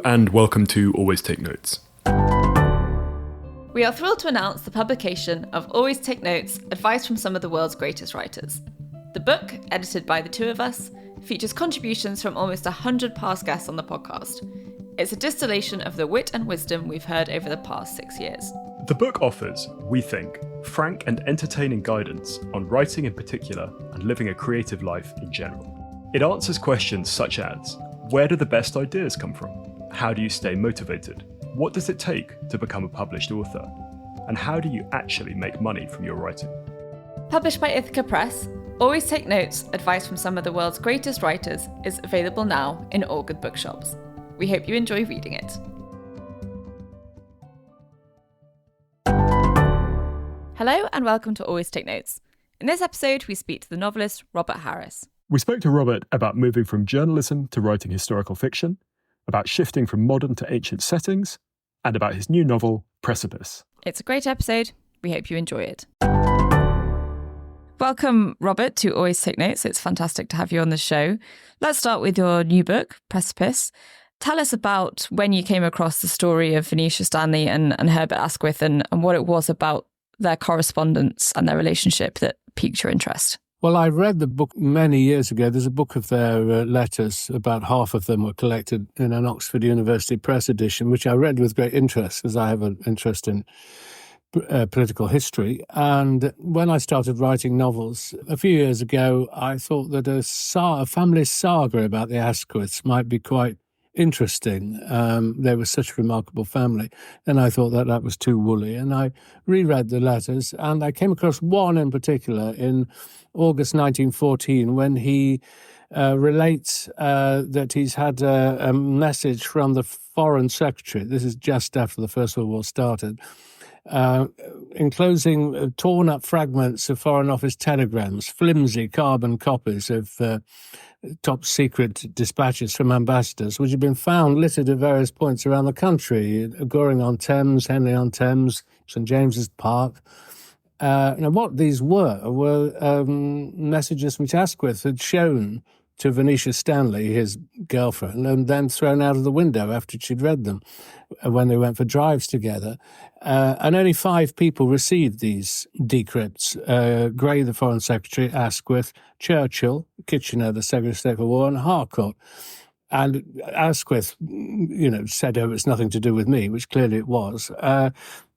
and welcome to Always Take Notes. We are thrilled to announce the publication of Always Take Notes, Advice from Some of the World's Greatest Writers. The book, edited by the two of us, features contributions from almost 100 past guests on the podcast. It's a distillation of the wit and wisdom we've heard over the past 6 years. The book offers, we think, frank and entertaining guidance on writing in particular and living a creative life in general. It answers questions such as, where do the best ideas come from? How do you stay motivated? What does it take to become a published author? And how do you actually make money from your writing? Published by Ithaca Press, Always Take Notes, Advice from Some of the World's Greatest Writers is available now in all good bookshops. We hope you enjoy reading it. Hello and welcome to Always Take Notes. In this episode, we speak to the novelist Robert Harris. We spoke to Robert about moving from journalism to writing historical fiction, about shifting from modern to ancient settings, and about his new novel, Precipice. It's a great episode. We hope you enjoy it. Welcome, Robert, to Always Take Notes. It's fantastic to have you on the show. Let's start with your new book, Precipice. Tell us about when you came across the story of Venetia Stanley and Herbert Asquith and what it was about their correspondence and their relationship that piqued your interest. Well, I read the book many years ago. There's a book of their letters. About half of them were collected in an Oxford University Press edition, which I read with great interest, as I have an interest in political history. And when I started writing novels a few years ago, I thought that a family saga about the Asquiths might be quite interesting. They were such a remarkable family. And I thought that was too woolly. And I reread the letters, and I came across one in particular in August 1914 when he relates that he's had a message from the Foreign Secretary. This is just after the First World War started, enclosing torn-up fragments of Foreign Office telegrams, flimsy carbon copies of top-secret dispatches from ambassadors, which had been found littered at various points around the country, Goring-on-Thames, Henley-on-Thames, St James's Park. Now, what these were messages which Asquith had shown to Venetia Stanley, his girlfriend, and then thrown out of the window after she'd read them when they went for drives together. And only 5 people received these decrypts. Grey, the Foreign Secretary, Asquith, Churchill, Kitchener, the Secretary of State for War, and Harcourt. And Asquith, said, it's nothing to do with me, which clearly it was.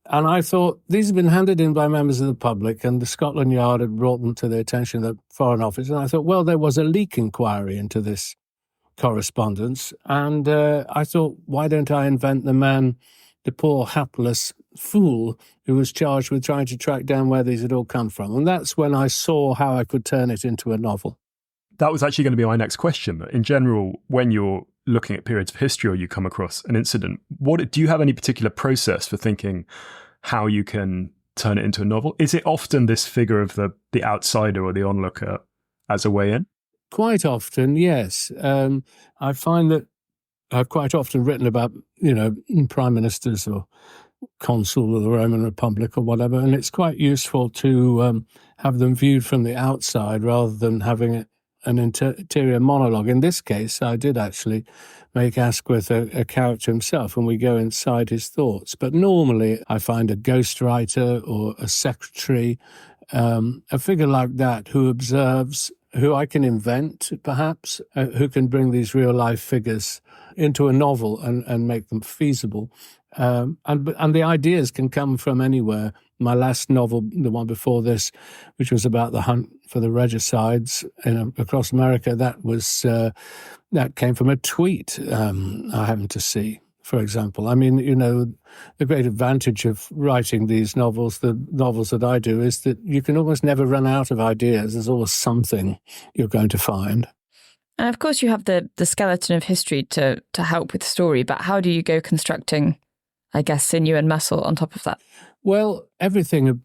And I thought, these have been handed in by members of the public, and the Scotland Yard had brought them to the attention of the Foreign Office. And I thought, well, there was a leak inquiry into this correspondence. And I thought, why don't I invent the poor hapless fool who was charged with trying to track down where these had all come from? And that's when I saw how I could turn it into a novel. That was actually going to be my next question. In general, when you're looking at periods of history or you come across an incident, do you have any particular process for thinking how you can turn it into a novel? Is it often this figure of the outsider or the onlooker as a way in? Quite often, yes. I find that I've quite often written about, prime ministers or consul of the Roman Republic or whatever, and it's quite useful to have them viewed from the outside rather than having an interior monologue. In this case, I did actually make Asquith a character himself, and we go inside his thoughts. But normally I find a ghostwriter or a secretary, a figure like that who observes, who I can invent, perhaps, who can bring these real-life figures into a novel and make them feasible. And the ideas can come from anywhere. My last novel, the one before this, which was about the hunt for the regicides across America, that came from a tweet I happened to see, for example. I mean, the great advantage of writing these novels, the novels that I do, is that you can almost never run out of ideas. There's always something you're going to find. And of course, you have the skeleton of history to help with the story, but how do you go constructing, I guess, sinew and muscle on top of that? Well, everything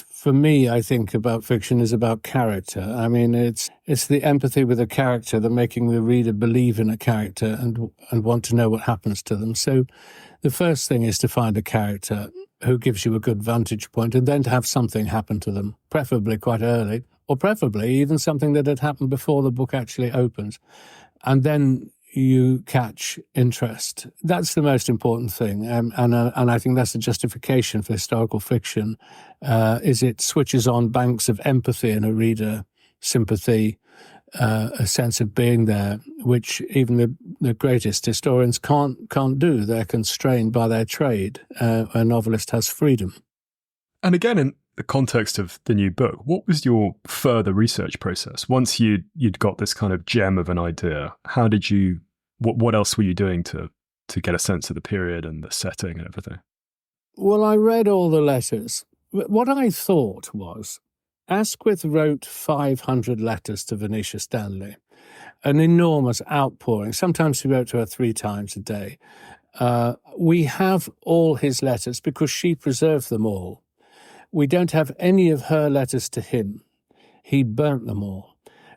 for me, I think, about fiction is about character. I mean, it's the empathy with a character, the making the reader believe in a character and want to know what happens to them. So the first thing is to find a character who gives you a good vantage point, and then to have something happen to them, preferably quite early, or preferably even something that had happened before the book actually opens. And then you catch interest. That's the most important thing, and I think that's the justification for historical fiction. Is it switches on banks of empathy in a reader, sympathy, a sense of being there, which even the greatest historians can't do. They're constrained by their trade. A novelist has freedom. And again, in the context of the new book, what was your further research process? Once you'd got this kind of gem of an idea, how did you, what else were you doing to get a sense of the period and the setting and everything? Well, I read all the letters. What I thought was, Asquith wrote 500 letters to Venetia Stanley, an enormous outpouring. Sometimes he wrote to her 3 times a day. We have all his letters because she preserved them all. We don't have any of her letters to him. He burnt them all.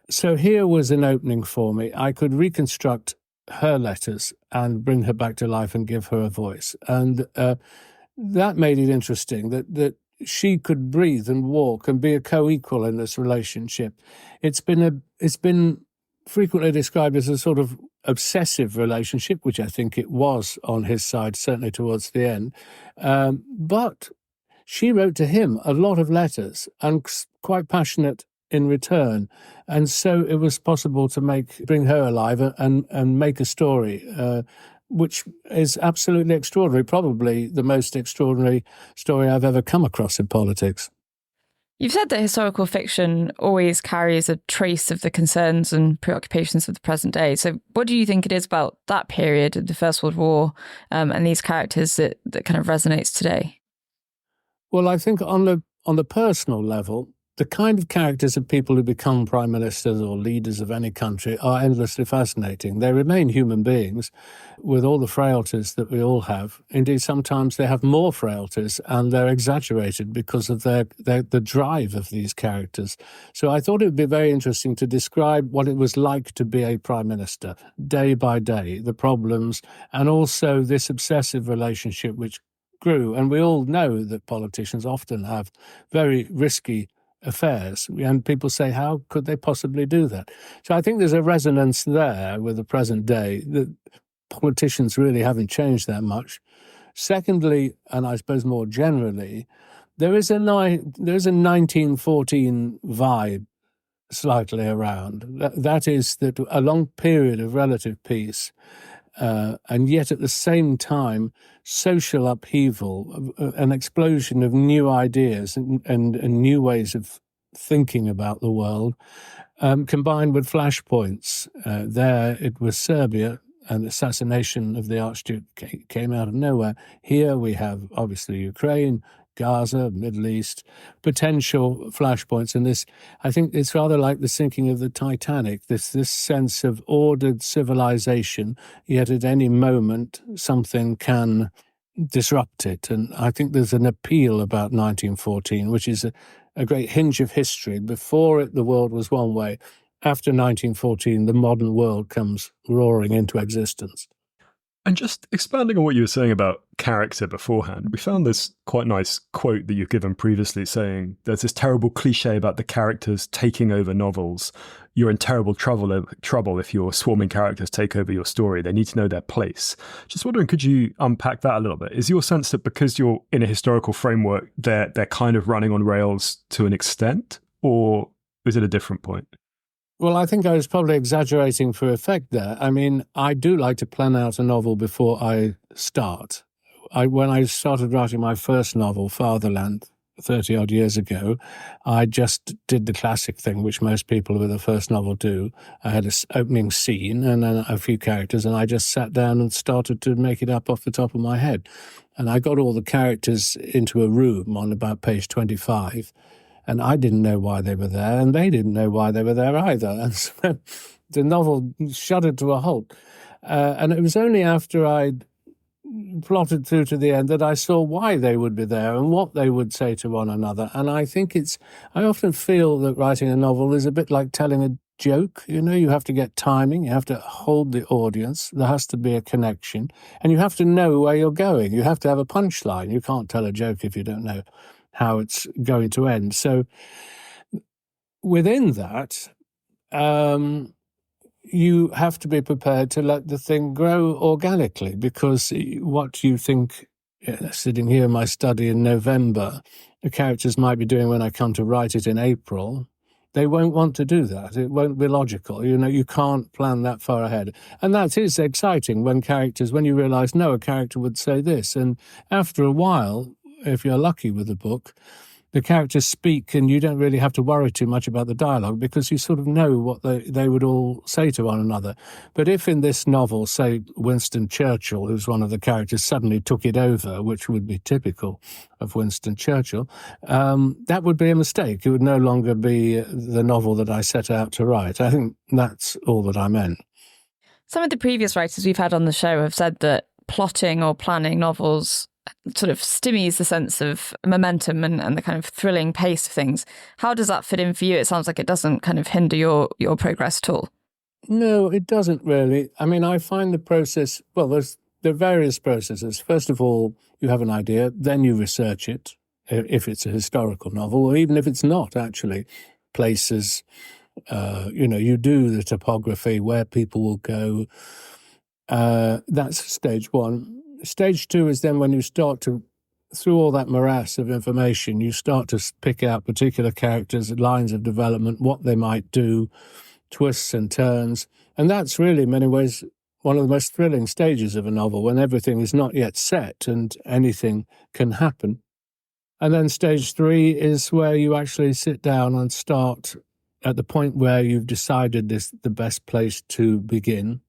So here was an opening for me. I could reconstruct her letters and bring her back to life and give her a voice. And that made it interesting that she could breathe and walk and be a co-equal in this relationship. It's been frequently described as a sort of obsessive relationship, which I think it was on his side, certainly towards the end. But she wrote to him a lot of letters and quite passionate in return. And so it was possible to bring her alive and make a story, which is absolutely extraordinary, probably the most extraordinary story I've ever come across in politics. You've said that historical fiction always carries a trace of the concerns and preoccupations of the present day. So what do you think it is about that period of the First World War and these characters that kind of resonates today? Well, I think on the personal level, the kind of characters of people who become prime ministers or leaders of any country are endlessly fascinating. They remain human beings with all the frailties that we all have. Indeed, sometimes they have more frailties and they're exaggerated because of the drive of these characters. So I thought it would be very interesting to describe what it was like to be a prime minister, day by day, the problems, and also this obsessive relationship which grew. And we all know that politicians often have very risky affairs, and people say, how could they possibly do that? So I think there's a resonance there with the present day that politicians really haven't changed that much. Secondly, and I suppose more generally, there is a 1914 vibe slightly around. That is that a long period of relative peace, and yet at the same time, social upheaval, an explosion of new ideas and new ways of thinking about the world, combined with flashpoints. There it was Serbia, and the assassination of the Archduke came out of nowhere. Here we have, obviously, Ukraine, Gaza, Middle East, potential flashpoints. And this, I think it's rather like the sinking of the Titanic, this sense of ordered civilization, yet at any moment something can disrupt it. And I think there's an appeal about 1914, which is a great hinge of history. Before it, the world was one way. After 1914, the modern world comes roaring into existence. And just expanding on what you were saying about character beforehand, we found this quite nice quote that you've given previously saying there's this terrible cliche about the characters taking over novels. You're in terrible trouble if your swarming characters take over your story. They need to know their place. Just wondering, could you unpack that a little bit? Is your sense that because you're in a historical framework, they're kind of running on rails to an extent, or is it a different point? Well, I think I was probably exaggerating for effect there. I mean, I do like to plan out a novel before I start. When I started writing my first novel, Fatherland, 30-odd years ago, I just did the classic thing, which most people with a first novel do. I had an opening scene and then a few characters, and I just sat down and started to make it up off the top of my head. And I got all the characters into a room on about page 25, and I didn't know why they were there, and they didn't know why they were there either. And so the novel shuddered to a halt. And it was only after I'd plotted through to the end that I saw why they would be there and what they would say to one another. And I think I often feel that writing a novel is a bit like telling a joke. You know, you have to get timing, you have to hold the audience, there has to be a connection, and you have to know where you're going. You have to have a punchline. You can't tell a joke if you don't know how it's going to end. So within that, you have to be prepared to let the thing grow organically, because what you think, sitting here in my study in November, the characters might be doing when I come to write it in April, they won't want to do that. It won't be logical. You can't plan that far ahead. And that is exciting when you realise, no, a character would say this. And after a while, if you're lucky with the book, the characters speak and you don't really have to worry too much about the dialogue, because you sort of know what they would all say to one another. But if in this novel, say, Winston Churchill, who's one of the characters, suddenly took it over, which would be typical of Winston Churchill, that would be a mistake. It would no longer be the novel that I set out to write. I think that's all that I meant. Some of the previous writers we've had on the show have said that plotting or planning novels sort of stymies the sense of momentum and the kind of thrilling pace of things. How does that fit in for you? It sounds like it doesn't kind of hinder your progress at all. No, it doesn't really. I mean, I find the process, well, there are various processes. First of all, you have an idea, then you research it, if it's a historical novel, or even if it's not, actually. Places, you do the topography, where people will go. That's stage one. Stage two is then when you start to, through all that morass of information, you start to pick out particular characters, lines of development, what they might do, twists and turns. And that's really, in many ways, one of the most thrilling stages of a novel, when everything is not yet set and anything can happen. And then stage three is where you actually sit down and start at the point where you've decided this the best place to begin.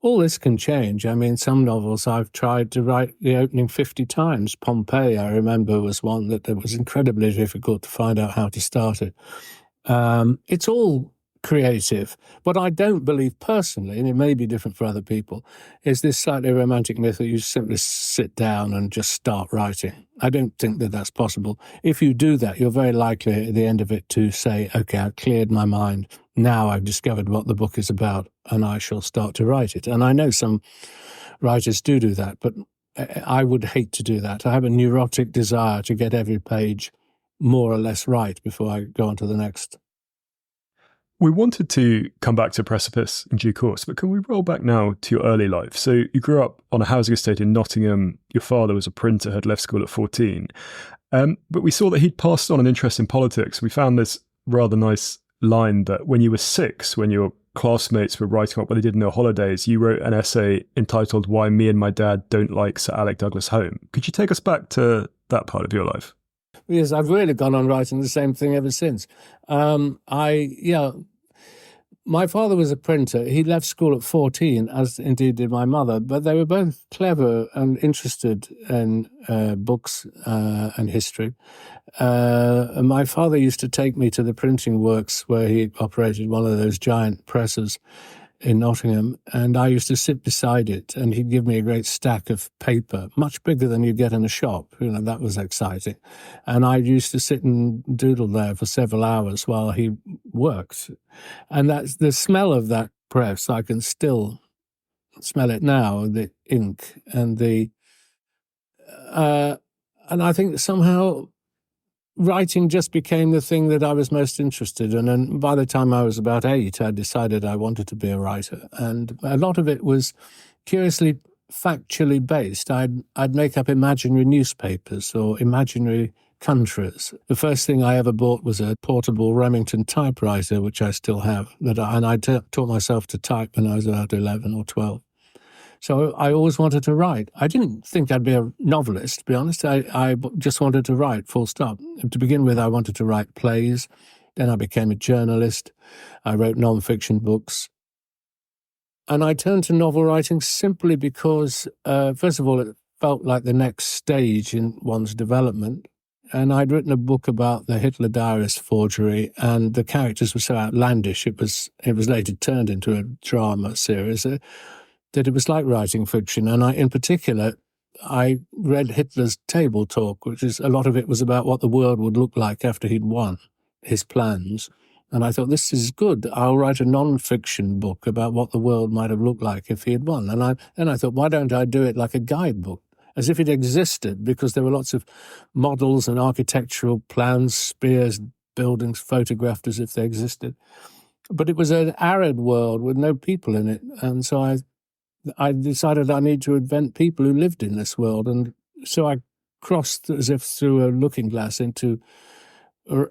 All this can change. I mean, some novels I've tried to write the opening 50 times. Pompeii, I remember, was one that it was incredibly difficult to find out how to start it. It's all creative. What I don't believe personally, and it may be different for other people, is this slightly romantic myth that you simply sit down and just start writing. I don't think that that's possible. If you do that, you're very likely at the end of it to say, okay, I've cleared my mind. Now I've discovered what the book is about and I shall start to write it. And I know some writers do that, but I would hate to do that. I have a neurotic desire to get every page more or less right before I go on to the next. We wanted to come back to Precipice in due course, but can we roll back now to your early life? So you grew up on a housing estate in Nottingham. Your father was a printer, had left school at 14. But we saw that he'd passed on an interest in politics. We found this rather nice line that when you were 6, when your classmates were writing up what they did in their holidays, you wrote an essay entitled "Why Me and My Dad Don't Like Sir Alec Douglas Home." Could you take us back to that part of your life? Yes, I've really gone on writing the same thing ever since. My father was a printer. He left school at 14, as indeed did my mother, but they were both clever and interested in books and history. And my father used to take me to the printing works where he operated one of those giant presses in Nottingham, and I used to sit beside it, and he'd give me a great stack of paper, much bigger than you'd get in a shop. That was exciting. And I used to sit and doodle there for several hours while he worked. And that's the smell of that press. I can still smell it now, the ink and and I think somehow writing just became the thing that I was most interested in. And by the time I was about 8, I decided I wanted to be a writer. And a lot of it was curiously factually based. I'd make up imaginary newspapers or imaginary countries. The first thing I ever bought was a portable Remington typewriter, which I still have. And I taught myself to type when I was about 11 or 12. So I always wanted to write. I didn't think I'd be a novelist, to be honest. I just wanted to write, full stop. To begin with, I wanted to write plays. Then I became a journalist. I wrote non-fiction books. And I turned to novel writing simply because, first of all, it felt like the next stage in one's development. And I'd written a book about the Hitler diarist forgery, and the characters were so outlandish, it was later turned into a drama series, that it was like writing fiction. And in particular, I read Hitler's Table Talk, which is, a lot of it was about what the world would look like after he'd won, his plans. And I thought, this is good. I'll write a non-fiction book about what the world might have looked like if he had won. And I thought, why don't I do it like a guidebook, as if it existed, because there were lots of models and architectural plans, spears, buildings photographed as if they existed. but it was an arid world with no people in it. And so I decided I need to invent people who lived in this world. And so I crossed, as if through a looking glass, into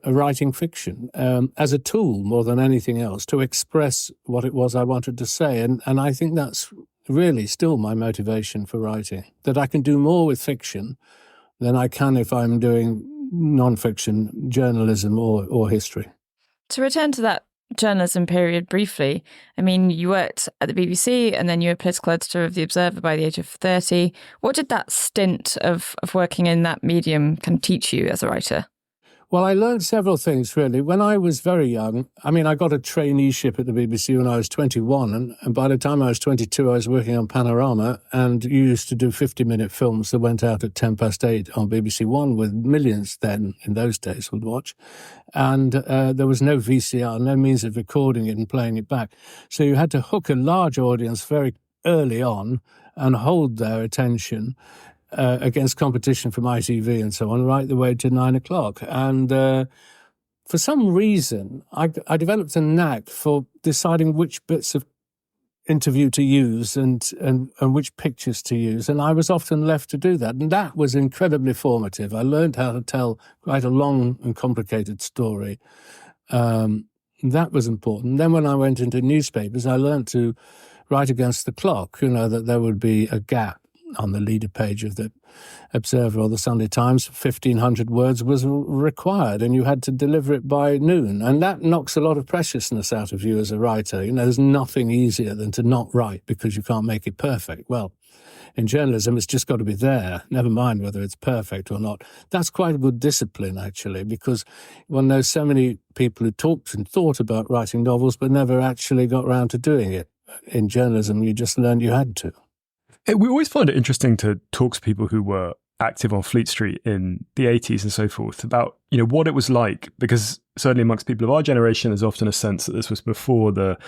writing fiction as a tool more than anything else to express what it was I wanted to say. And I think that's really still my motivation for writing, that I can do more with fiction than I can if I'm doing non-fiction, journalism or history. To return to that journalism period briefly, I mean, you worked at the BBC and then you were political editor of The Observer by the age of 30. What did that stint of working in that medium kind of teach you as a writer? Well, I learned several things, really. When I was very young, I mean, I got a traineeship at the BBC when I was 21, and by the time I was 22, I was working on Panorama, and you used to do 50-minute films that went out at 8:10 on BBC One, with millions then, in those days, would watch. And there was no VCR, no means of recording it and playing it back. So you had to hook a large audience very early on and hold their attention against competition from ITV and so on, right the way to 9 o'clock. And for some reason, I developed a knack for deciding which bits of interview to use and which pictures to use. And I was often left to do that. And that was incredibly formative. I learned how to tell quite a long and complicated story. That was important. Then when I went into newspapers, I learned to write against the clock, that there would be a gap on the leader page of the Observer or the Sunday Times. 1,500 words was required, and you had to deliver it by noon. And that knocks a lot of preciousness out of you as a writer. There's nothing easier than to not write because you can't make it perfect. Well, in journalism, it's just got to be there, never mind whether it's perfect or not. That's quite a good discipline, actually, because one knows so many people who talked and thought about writing novels but never actually got around to doing it. In journalism, you just learned you had to. We always find it interesting to talk to people who were active on Fleet Street in the 80s and so forth about, what it was like, because certainly amongst people of our generation, there's often a sense that this was before the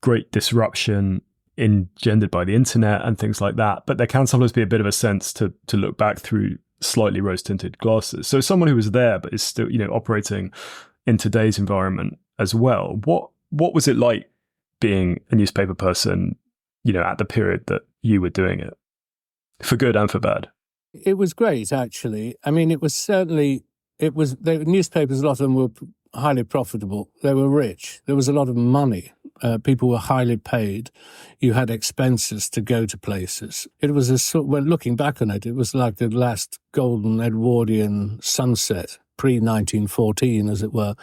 great disruption engendered by the internet and things like that. But there can sometimes be a bit of a sense to look back through slightly rose-tinted glasses. So someone who was there but is still, operating in today's environment as well, what was it like being a newspaper person, at the period that you were doing it, for good and for bad? It was great, actually. I mean, the newspapers, a lot of them were highly profitable. They were rich. There was a lot of money. People were highly paid. You had expenses to go to places. It was when looking back on it, it was like the last golden Edwardian sunset, pre-1914, as it were,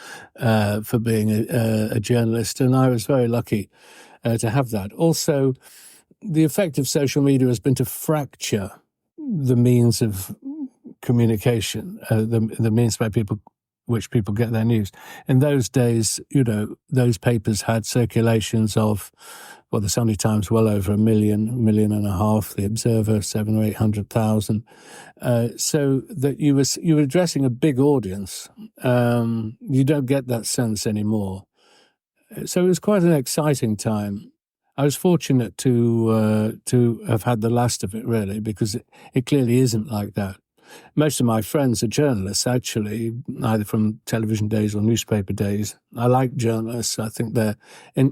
for being a journalist. And I was very lucky to have that. Also, the effect of social media has been to fracture the means of communication, the means by which people get their news. In those days, those papers had circulations of, the Sunday Times well over 1 million, 1.5 million, the Observer 700,000 or 800,000, so that you were addressing a big audience. You don't get that sense anymore. So it was quite an exciting time. I was fortunate to have had the last of it, really, because it clearly isn't like that. Most of my friends are journalists, actually, either from television days or newspaper days. I like journalists. I think they're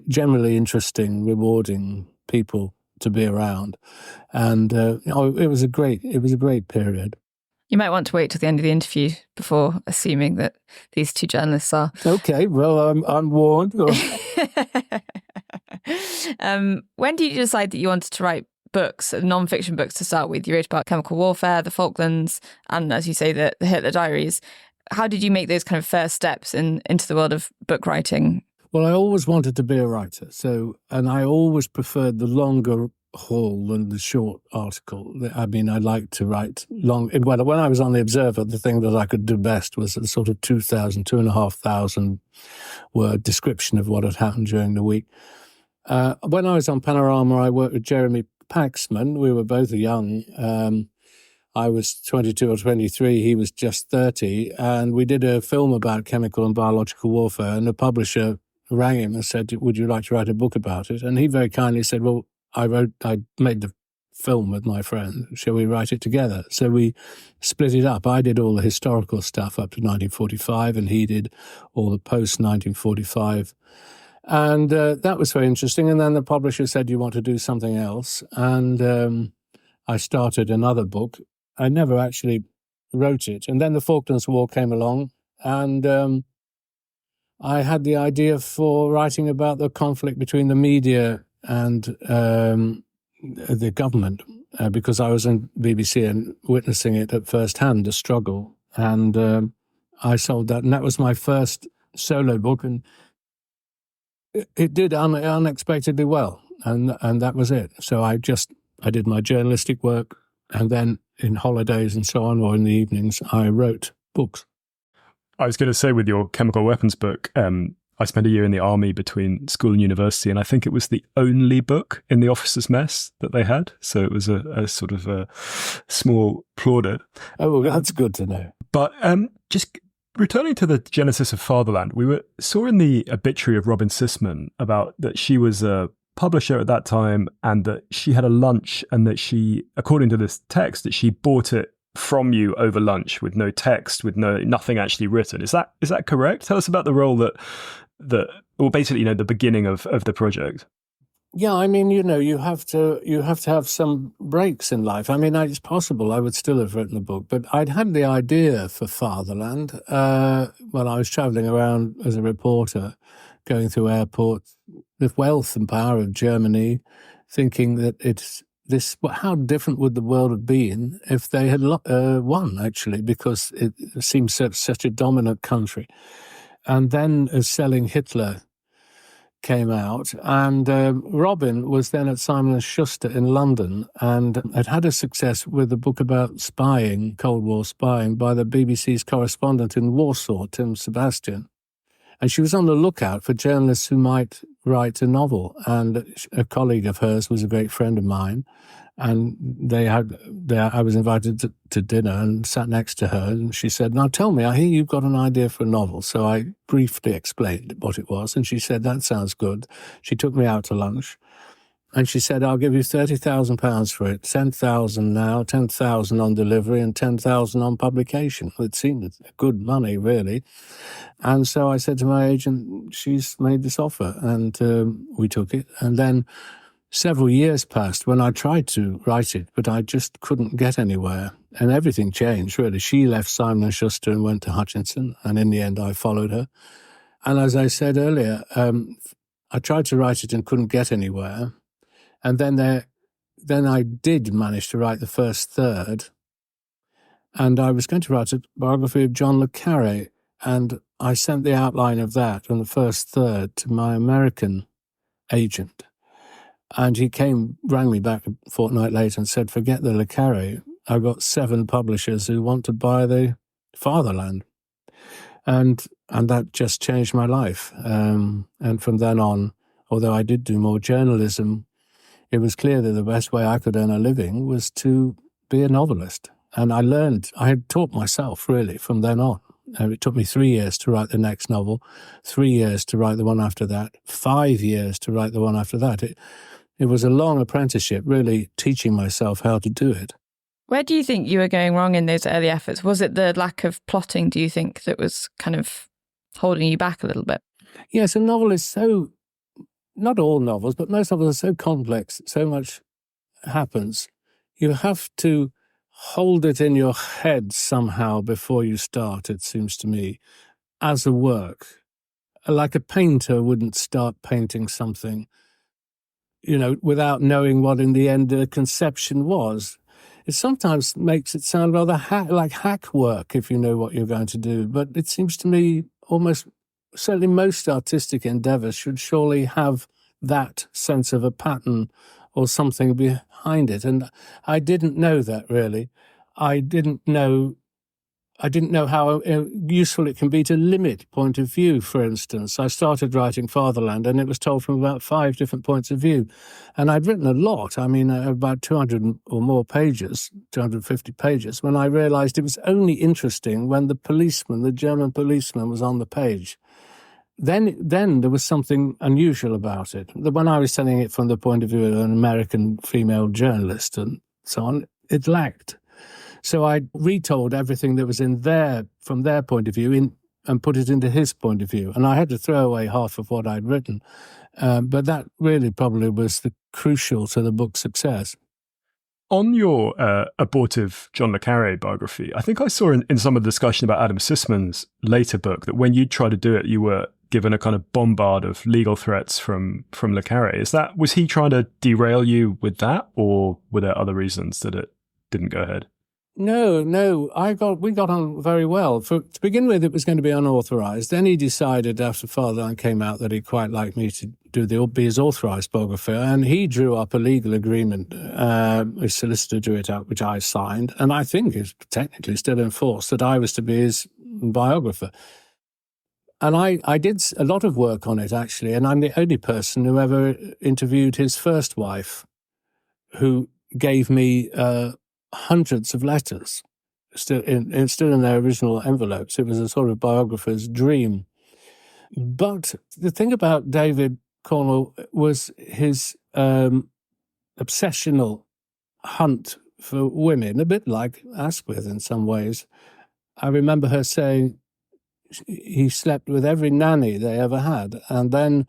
generally interesting, rewarding people to be around. And it was a great period. You might want to wait till the end of the interview before assuming that these two journalists are. Okay, well, I'm warned. When did you decide that you wanted to write books, non-fiction books to start with? You wrote about chemical warfare, the Falklands, and as you say, the Hitler Diaries. How did you make those kind of first steps into the world of book writing? Well, I always wanted to be a writer, and I always preferred the longer haul than the short article. I mean, I like to write long. Well, when I was on The Observer, the thing that I could do best was a sort of 2,500 word description of what had happened during the week. When I was on Panorama, I worked with Jeremy Paxman. We were both young. I was 22 or 23. He was just 30. And we did a film about chemical and biological warfare. And the publisher rang him and said, would you like to write a book about it? And he very kindly said, well, I made the film with my friend. Shall we write it together? So we split it up. I did all the historical stuff up to 1945, and he did all the post-1945 And that was very interesting. And then the publisher said, "You want to do something else?" And I started another book. I never actually wrote it. And then the Falklands War came along, and I had the idea for writing about the conflict between the media and the government, because I was in BBC and witnessing it at first hand, the struggle. And I sold that, and that was my first solo book, and it did unexpectedly well, and that was it. So I did my journalistic work, and then in holidays and so on, or in the evenings, I wrote books. I was going to say, with your chemical weapons book, I spent a year in the army between school and university, and I think it was the only book in the officers' mess that they had. So it was a sort of a small plaudit. Oh, well, that's good to know. But just returning to the genesis of Fatherland, we saw in the obituary of Robin Sisman about that she was a publisher at that time, and that she had a lunch, and that she, according to this text, that she bought it from you over lunch with no text, with nothing actually written. Is that correct? Tell us about the role or basically, the beginning of the project. Yeah, I mean, you have to have some breaks in life. I mean, it's possible I would still have written a book, but I'd had the idea for Fatherland when I was traveling around as a reporter, going through airports, the wealth and power of Germany, thinking that how different would the world have been if they had won, actually, because it seems such a dominant country. And then Selling Hitler came out, and Robin was then at Simon & Schuster in London, and had a success with a book about spying, Cold War spying, by the BBC's correspondent in Warsaw, Tim Sebastian. And she was on the lookout for journalists who might write a novel. And a colleague of hers was a great friend of mine. And I was invited to dinner and sat next to her. And she said, "Now tell me, I hear you've got an idea for a novel." So I briefly explained what it was. And she said, "That sounds good." She took me out to lunch. And she said, "I'll give you £30,000 for it, 10,000 now, 10,000 on delivery, and 10,000 on publication." It seemed good money, really. And so I said to my agent, "She's made this offer," and we took it. And then several years passed when I tried to write it, but I just couldn't get anywhere. And everything changed, really. She left Simon & Schuster and went to Hutchinson, and in the end I followed her. And as I said earlier, I tried to write it and couldn't get anywhere. And then I did manage to write the first third, and I was going to write a biography of John le Carré, and I sent the outline of that and the first third to my American agent. And he rang me back a fortnight later and said, "Forget the le Carré. I've got 7 publishers who want to buy the Fatherland." And that just changed my life. And from then on, although I did do more journalism, it was clear that the best way I could earn a living was to be a novelist. And I had taught myself, really, from then on. It took me 3 years to write the next novel, 3 years to write the one after that, 5 years to write the one after that. It was a long apprenticeship, really teaching myself how to do it. Where do you think you were going wrong in those early efforts? Was it the lack of plotting, do you think, that was kind of holding you back a little bit? Yes, a novel is so, not all novels, but most novels are so complex, so much happens. You have to hold it in your head somehow before you start, it seems to me, as a work. Like a painter wouldn't start painting something, without knowing what in the end the conception was. It sometimes makes it sound rather like hack work if you know what you're going to do. But it seems to me certainly most artistic endeavours should surely have that sense of a pattern or something behind it. And I didn't know that, really. I didn't know how useful it can be to limit point of view, for instance. I started writing Fatherland, and it was told from about 5 different points of view. And I'd written a lot, about 200 or more pages, 250 pages, when I realised it was only interesting when the German policeman was on the page. Then there was something unusual about it. When I was telling it from the point of view of an American female journalist and so on, it lacked. So I retold everything that was in there from their point of view and put it into his point of view. And I had to throw away half of what I'd written. But that really probably was the crucial to the book's success. On your abortive John le Carré biography, I think I saw in some of the discussion about Adam Sisman's later book that when you tried to do it, you were given a kind of bombard of legal threats from le Carré. Was he trying to derail you with that, or were there other reasons that it didn't go ahead? No. We got on very well. To begin with, it was going to be unauthorized. Then he decided after Fatherland came out that he'd quite like me to be his authorized biographer, and he drew up a legal agreement. His solicitor drew it up, which I signed, and I think is technically still in force, that I was to be his biographer. And I did a lot of work on it, actually, and I'm the only person who ever interviewed his first wife, who gave me hundreds of letters, still in their original envelopes. It was a sort of biographer's dream. But the thing about David Cornwell was his obsessional hunt for women, a bit like Asquith in some ways. I remember her saying he slept with every nanny they ever had. And then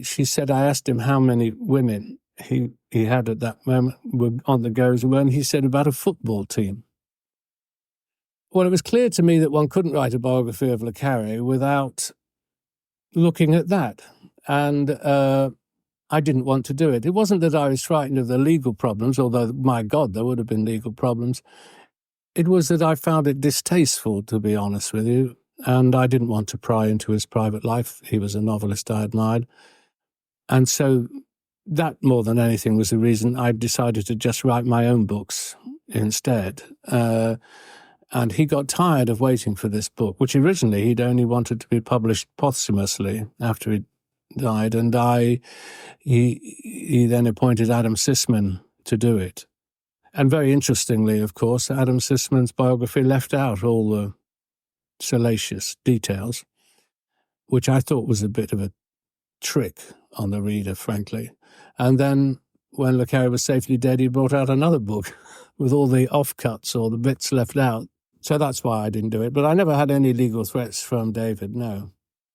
she said, I asked him how many women he had at that moment were on the go, and he said about a football team. Well, it was clear to me that one couldn't write a biography of le Carré without looking at that. And I didn't want to do it. It wasn't that I was frightened of the legal problems, although, my God, there would have been legal problems. It was that I found it distasteful, to be honest with you, and I didn't want to pry into his private life. He was a novelist I admired. And so that, more than anything, was the reason I decided to just write my own books instead. And he got tired of waiting for this book, which originally he'd only wanted to be published posthumously after he died. And he then appointed Adam Sisman to do it. And very interestingly, of course, Adam Sisman's biography left out all the salacious details, which I thought was a bit of a trick on the reader, frankly. And then when le Carré was safely dead, he brought out another book with all the offcuts or the bits left out. So that's why I didn't do it. But I never had any legal threats from David, no.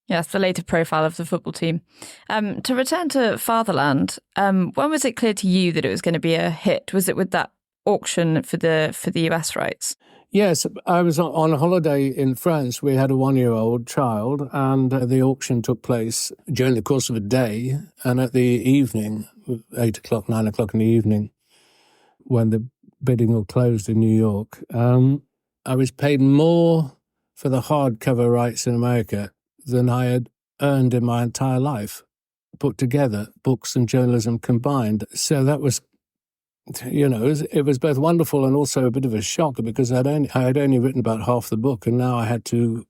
Yes, the later profile of the football team. To return to Fatherland, when was it clear to you that it was going to be a hit? Was it with that auction for the US rights? Yes, I was on a holiday in France. We had a 1-year-old child, and the auction took place during the course of a day. And at the evening, 8 o'clock, 9 o'clock in the evening, when the bidding all closed in New York, I was paid more for the hardcover rights in America than I had earned in my entire life, put together, books and journalism combined. So that was, it was both wonderful and also a bit of a shock, because I had only written about half the book, and now I had to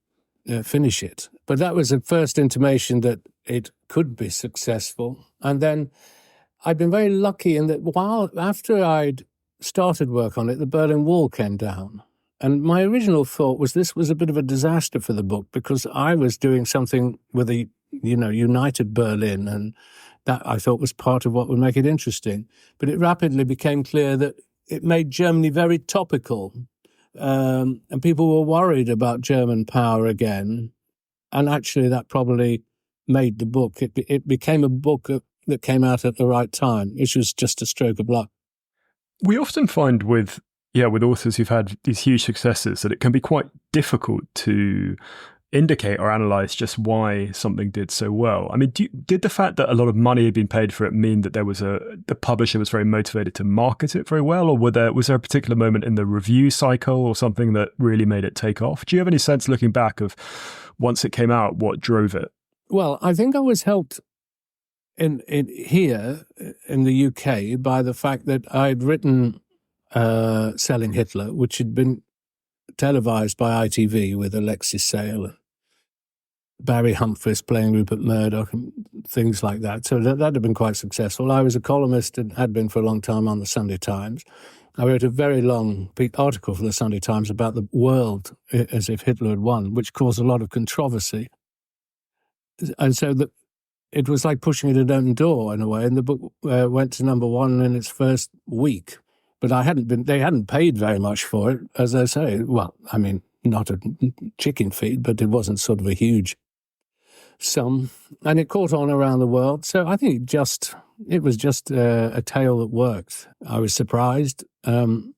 finish it. But that was the first intimation that it could be successful. And then I'd been very lucky in that after I'd started work on it, the Berlin Wall came down. And my original thought was this was a bit of a disaster for the book, because I was doing something with a, united Berlin, and that I thought was part of what would make it interesting. But it rapidly became clear that it made Germany very topical, and people were worried about German power again. And actually that probably made the book. It became a book that came out at the right time, which was just a stroke of luck. We often find with authors who've had these huge successes that it can be quite difficult to indicate or analyze just why something did so well. I mean, did the fact that a lot of money had been paid for it mean that the publisher was very motivated to market it very well, or was there a particular moment in the review cycle or something that really made it take off? Do you have any sense, looking back, of once it came out, what drove it? Well, I think I was helped in here in the UK by the fact that I'd written Selling Hitler, which had been televised by ITV with Alexis Sale, Barry Humphries playing Rupert Murdoch, and things like that. So that had been quite successful. I was a columnist and had been for a long time on the Sunday Times. I wrote a very long article for the Sunday Times about the world as if Hitler had won, which caused a lot of controversy. And so it was like pushing at an open door in a way, and the book went to number one in its first week. But they hadn't paid very much for it, as I say. Well, I mean, not a chicken feed, but it wasn't sort of a huge sum. And it caught on around the world. So I think it was just a tale that worked. I was surprised and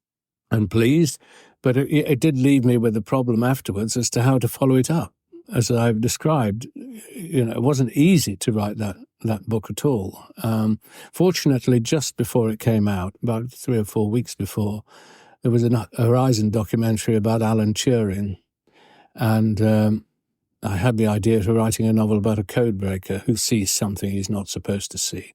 pleased, but it did leave me with a problem afterwards as to how to follow it up. As I've described, it wasn't easy to write that book at all. Fortunately, just before it came out, about 3 or 4 weeks before, there was a Horizon documentary about Alan Turing, and I had the idea of writing a novel about a code breaker who sees something he's not supposed to see.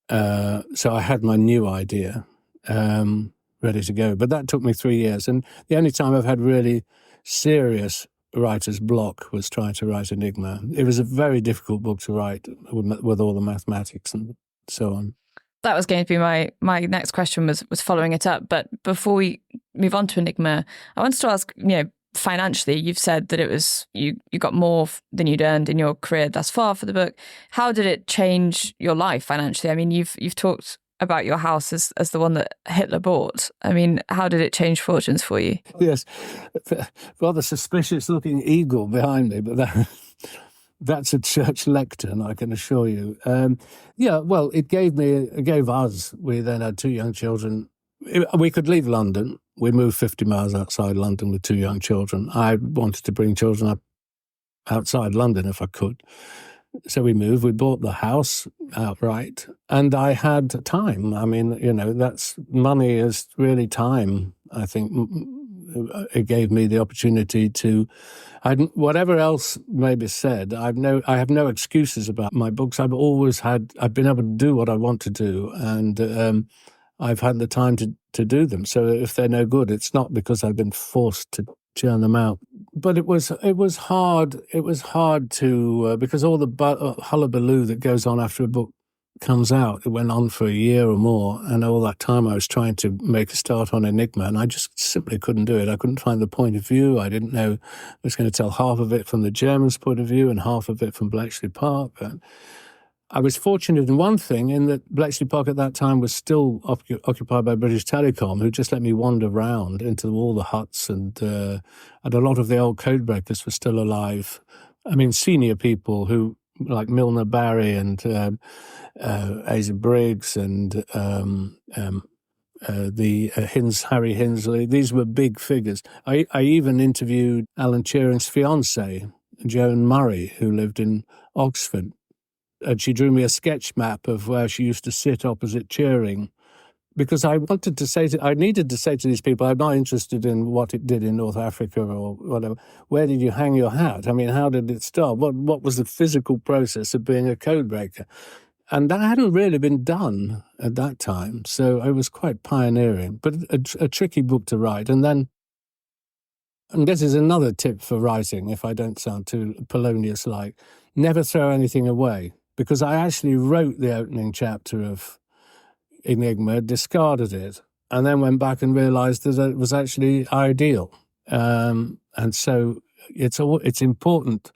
So I had my new idea ready to go, but that took me 3 years, and the only time I've had really serious writer's block was trying to write Enigma. It was a very difficult book to write with all the mathematics and so on. That was going to be my next question, was following it up. But before we move on to Enigma, I wanted to ask, financially, you've said that it was you got more than you'd earned in your career thus far for the book. How did it change your life financially? I mean, you've talked about your house as the one that Hitler bought. I mean, how did it change fortunes for you? Yes, rather suspicious-looking eagle behind me, but that's a church lectern, I can assure you. Well, it gave us. We then had 2 young children. We could leave London. We moved 50 miles outside London with 2 young children. I wanted to bring children up outside London if I could. So we moved, we bought the house outright, and I had time. I mean, that's money is really time. I think it gave me the opportunity to, whatever else may be said, I have no excuses about my books. I've been able to do what I want to do, and I've had the time to do them. So if they're no good, it's not because I've been forced to churn them out. But it was hard. It was hard to because all the hullabaloo that goes on after a book comes out. It went on for a year or more, and all that time I was trying to make a start on Enigma, and I just simply couldn't do it. I couldn't find the point of view. I didn't know I was going to tell half of it from the Germans' point of view and half of it from Bletchley Park. And I was fortunate in one thing, in that Bletchley Park at that time was still occupied by British Telecom, who just let me wander around into all the huts, and a lot of the old code breakers were still alive. I mean, senior people who, like Milner Barry and Asa Briggs and Harry Hinsley, these were big figures. I even interviewed Alan Turing's fiancée, Joan Murray, who lived in Oxford. And she drew me a sketch map of where she used to sit opposite Turing, because I needed to say to these people, I'm not interested in what it did in North Africa or whatever. Where did you hang your hat? I mean, how did it start? What was the physical process of being a code breaker? And that hadn't really been done at that time, so it was quite pioneering, but a tricky book to write. And this is another tip for writing, if I don't sound too Polonius-like: never throw anything away. Because I actually wrote the opening chapter of Enigma, discarded it, and then went back and realised that it was actually ideal. And so it's important.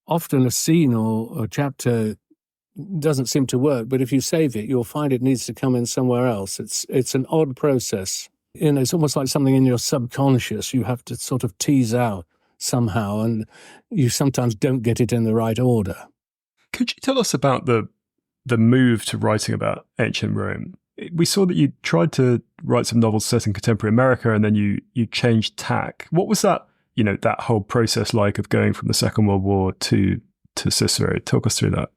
Often a scene or a chapter doesn't seem to work, but if you save it, you'll find it needs to come in somewhere else. It's an odd process. It's almost like something in your subconscious you have to sort of tease out somehow, and you sometimes don't get it in the right order. Could you tell us about the move to writing about ancient Rome? We saw that you tried to write some novels set in contemporary America, and then you changed tack. What was that whole process like of going from the Second World War to Cicero? Talk us through that.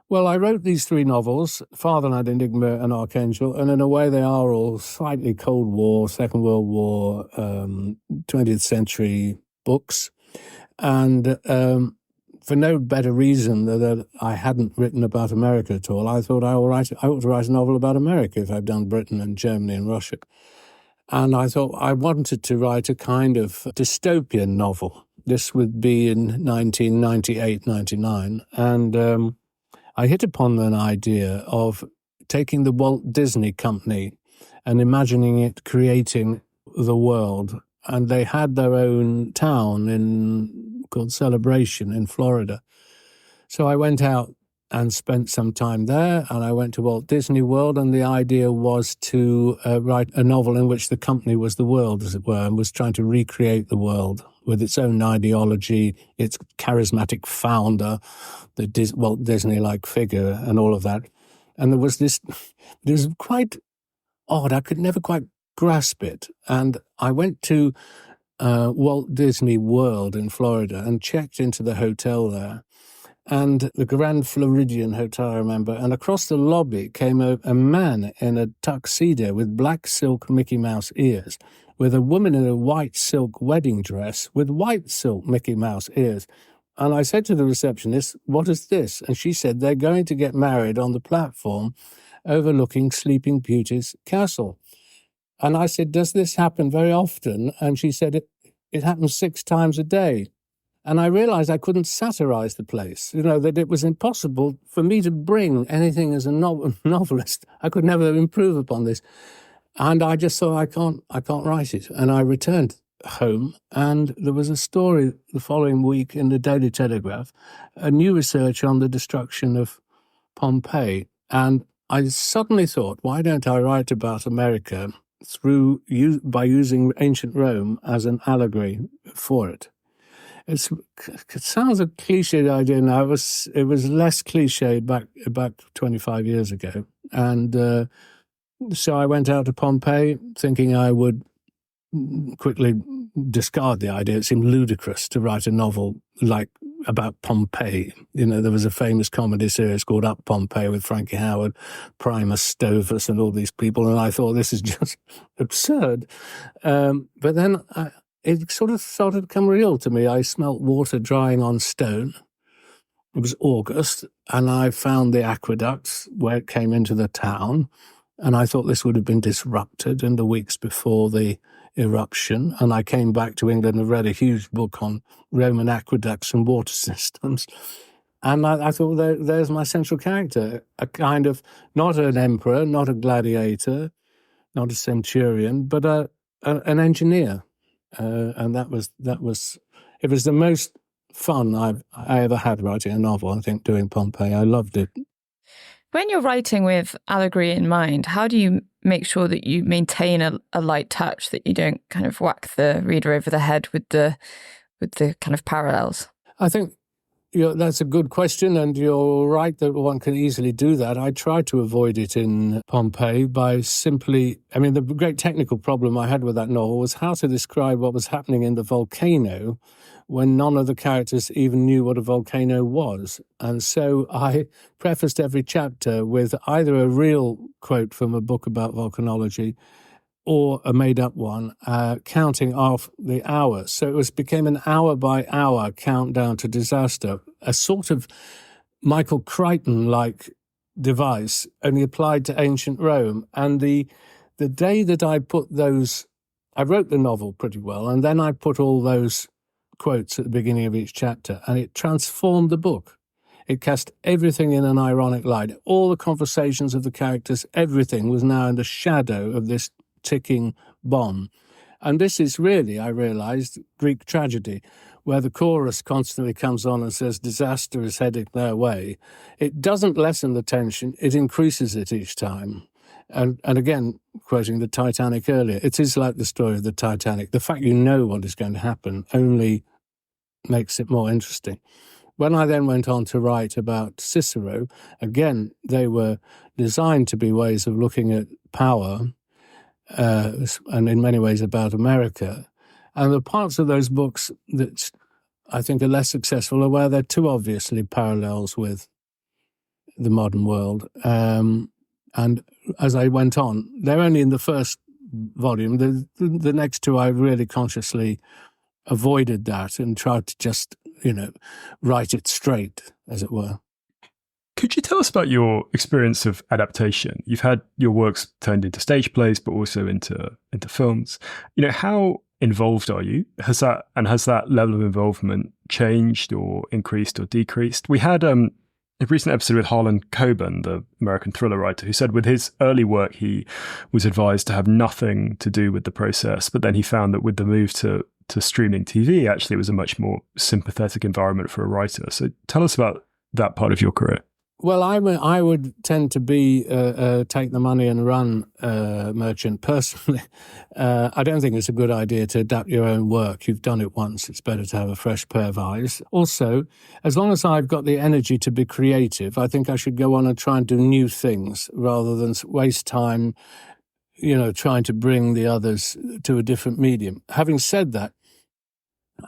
Well, I wrote these 3 novels, Fatherland, Enigma, and Archangel, and in a way they are all slightly Cold War, Second World War, 20th century books. And for no better reason than that I hadn't written about America at all, I thought I ought to write a novel about America if I've done Britain and Germany and Russia. And I thought I wanted to write a kind of dystopian novel. This would be in 1998, 99. And I hit upon an idea of taking the Walt Disney Company and imagining it creating the world. And they had their own town called Celebration in Florida. So I went out and spent some time there, and I went to Walt Disney World, and the idea was to write a novel in which the company was the world, as it were, and was trying to recreate the world with its own ideology, its charismatic founder, the Walt Disney-like figure and all of that. And there was this, it was quite odd. I could never quite grasp it. And I went to Walt Disney World in Florida and checked into the hotel there. And the Grand Floridian Hotel, I remember, and across the lobby came a man in a tuxedo with black silk Mickey Mouse ears, with a woman in a white silk wedding dress with white silk Mickey Mouse ears. And I said to the receptionist, "What is this?" And she said, "They're going to get married on the platform overlooking Sleeping Beauty's castle." And I said, "Does this happen very often?" And she said, it happens 6 times a day. And I realized I couldn't satirize the place, that it was impossible for me to bring anything as a novelist. I could never improve upon this. And I just thought, I can't write it. And I returned home, and there was a story the following week in the Daily Telegraph, a new research on the destruction of Pompeii. And I suddenly thought, why don't I write about America by using ancient Rome as an allegory for it? It sounds a cliched idea now. It was less cliched back 25 years ago. And so I went out to Pompeii thinking I would quickly discard the idea. It seemed ludicrous to write a novel about Pompeii. There was a famous comedy series called Up Pompeii with Frankie Howerd, Primus Stovus and all these people. And I thought, this is just absurd. But then it sort of started to become real to me. I smelt water drying on stone. It was August, and I found the aqueducts where it came into the town, and I thought this would have been disrupted in the weeks before the eruption. And I came back to England and read a huge book on Roman aqueducts and water systems. And I thought, there's my central character, a kind of, not an emperor, not a gladiator, not a centurion, but an engineer. And it was the most fun I ever had writing a novel, I think, doing Pompeii. I loved it. When you're writing with allegory in mind, how do you make sure that you maintain a light touch, that you don't kind of whack the reader over the head with the kind of parallels? I think that's a good question, and you're right that one can easily do that. I tried to avoid it in Pompeii by the great technical problem I had with that novel was how to describe what was happening in the volcano when none of the characters even knew what a volcano was. And so I prefaced every chapter with either a real quote from a book about volcanology or a made-up one, counting off the hours. So it became an hour-by-hour countdown to disaster, a sort of Michael Crichton-like device, only applied to ancient Rome. And the day that I wrote the novel pretty well, and then I put all those quotes at the beginning of each chapter, and it transformed the book. It cast everything in an ironic light. All the conversations of the characters, everything was now in the shadow of this ticking bomb. And this is really, I realized, Greek tragedy, where the chorus constantly comes on and says disaster is heading their way. It doesn't lessen the tension, it increases it each time. And again, quoting the Titanic earlier, it is like the story of the Titanic. The fact you know what is going to happen only makes it more interesting. When I then went on to write about Cicero, again, they were designed to be ways of looking at power, and in many ways about America. And the parts of those books that I think are less successful are where they're too obviously parallels with the modern world. And as I went on, they're only in the first volume. The next two, I really consciously avoided that and tried to just, write it straight, as it were. Could you tell us about your experience of adaptation? You've had your works turned into stage plays, but also into films. How involved are you? Has that level of involvement changed or increased or decreased? We had a recent episode with Harlan Coben, the American thriller writer, who said with his early work, he was advised to have nothing to do with the process. But then he found that with the move to streaming TV, actually it was a much more sympathetic environment for a writer. So tell us about that part of your career. Well, I would tend to be take the money and run merchant personally. I don't think it's a good idea to adapt your own work. You've done it once. It's better to have a fresh pair of eyes. Also, as long as I've got the energy to be creative, I think I should go on and try and do new things rather than waste time, trying to bring the others to a different medium. Having said that,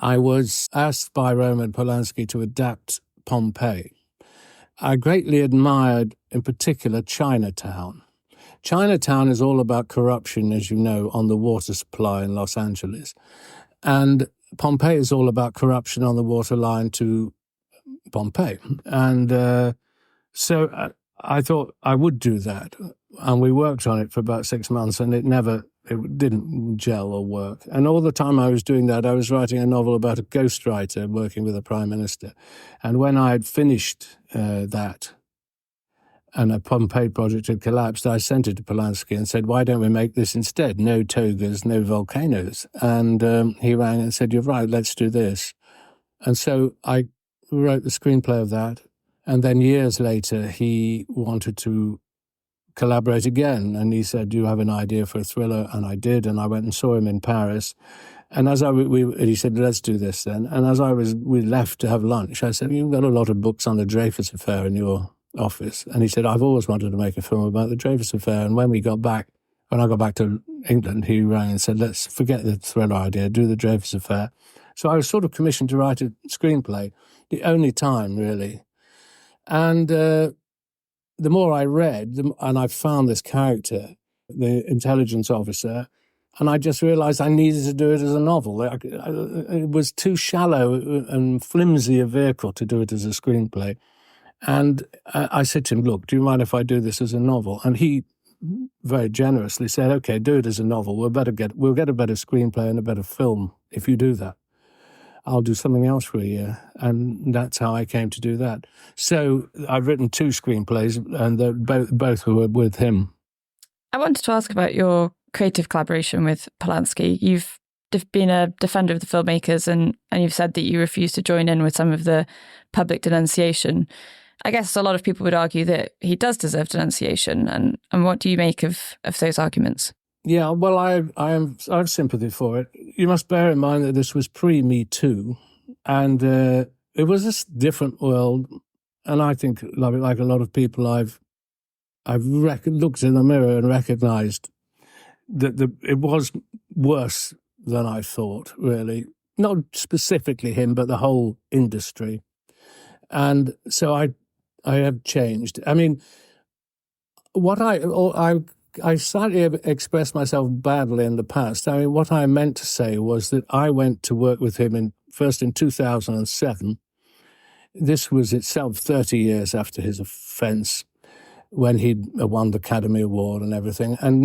I was asked by Roman Polanski to adapt Pompeii. I greatly admired, in particular, Chinatown. Chinatown is all about corruption, as you know, on the water supply in Los Angeles. And Pompeii is all about corruption on the water line to Pompeii. And so I thought I would do that. And we worked on it for about 6 months, and it didn't gel or work. And all the time I was doing that, I was writing a novel about a ghostwriter working with the Prime Minister. And when I had finished that, and a Pompeii project had collapsed, I sent it to Polanski and said, why don't we make this instead? No togas, no volcanoes. And he rang and said, you're right, let's do this. And so I wrote the screenplay of that. And then years later, he wanted to collaborate again. And he said, do you have an idea for a thriller? And I did. And I went and saw him in Paris. And he said, let's do this then. And as we left to have lunch, I said, you've got a lot of books on the Dreyfus Affair in your office. And he said, I've always wanted to make a film about the Dreyfus Affair. And when I got back to England, he rang and said, let's forget the thriller idea, do the Dreyfus Affair. So I was sort of commissioned to write a screenplay, the only time, really. And the more I read, and I found this character, the intelligence officer, and I just realized I needed to do it as a novel. It was too shallow and flimsy a vehicle to do it as a screenplay. And I said to him, look, do you mind if I do this as a novel? And he very generously said, okay, do it as a novel. We'll get a better screenplay and a better film if you do that. I'll do something else for a year. And that's how I came to do that. So I've written 2 screenplays, and both were with him. I wanted to ask about your creative collaboration with Polanski. You've been a defender of the filmmakers, and you've said that you refuse to join in with some of the public denunciation. I guess a lot of people would argue that he does deserve denunciation. And what do you make of those arguments? Yeah, well, I have sympathy for it. You must bear in mind that this was pre-Me Too, and it was a different world. And I think, like a lot of people, I've looked in the mirror and recognised that it was worse than I thought. Really, not specifically him, but the whole industry. And so I have changed. I mean, I slightly expressed myself badly in the past. I mean, what I meant to say was that I went to work with him first in 2007. This was itself 30 years after his offence, when he'd won the Academy Award and everything. And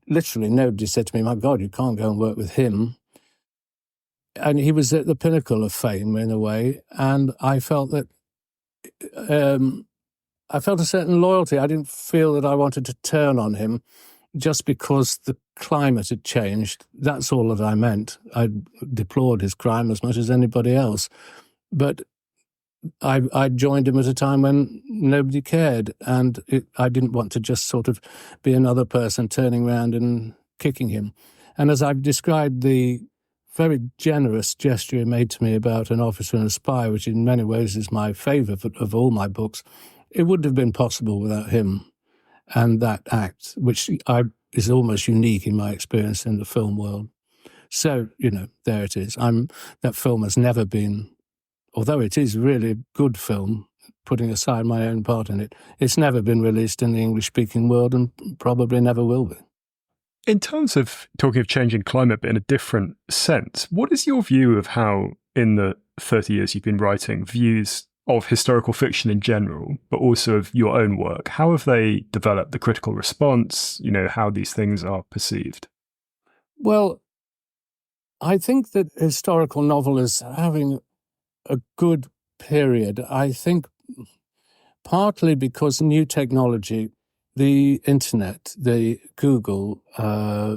literally nobody said to me, my God, you can't go and work with him. And he was at the pinnacle of fame in a way. And I felt that I felt a certain loyalty. I didn't feel that I wanted to turn on him just because the climate had changed. That's all that I meant. I deplored his crime as much as anybody else. But I joined him at a time when nobody cared. And I didn't want to just sort of be another person turning around and kicking him. And as I've described the very generous gesture he made to me about An Officer and a Spy, which in many ways is my favourite of all my books, it wouldn't have been possible without him and that act, which is almost unique in my experience in the film world. So, there it is. That film has never been, although it is really a good film, putting aside my own part in it, it's never been released in the English-speaking world and probably never will be. In terms of talking of changing climate, but in a different sense, what is your view of how, in the 30 years you've been writing, views of historical fiction in general, but also of your own work, how have they developed, the critical response, how these things are perceived? Well, I think that historical novel is having a good period. I think partly because new technology, the internet, the Google,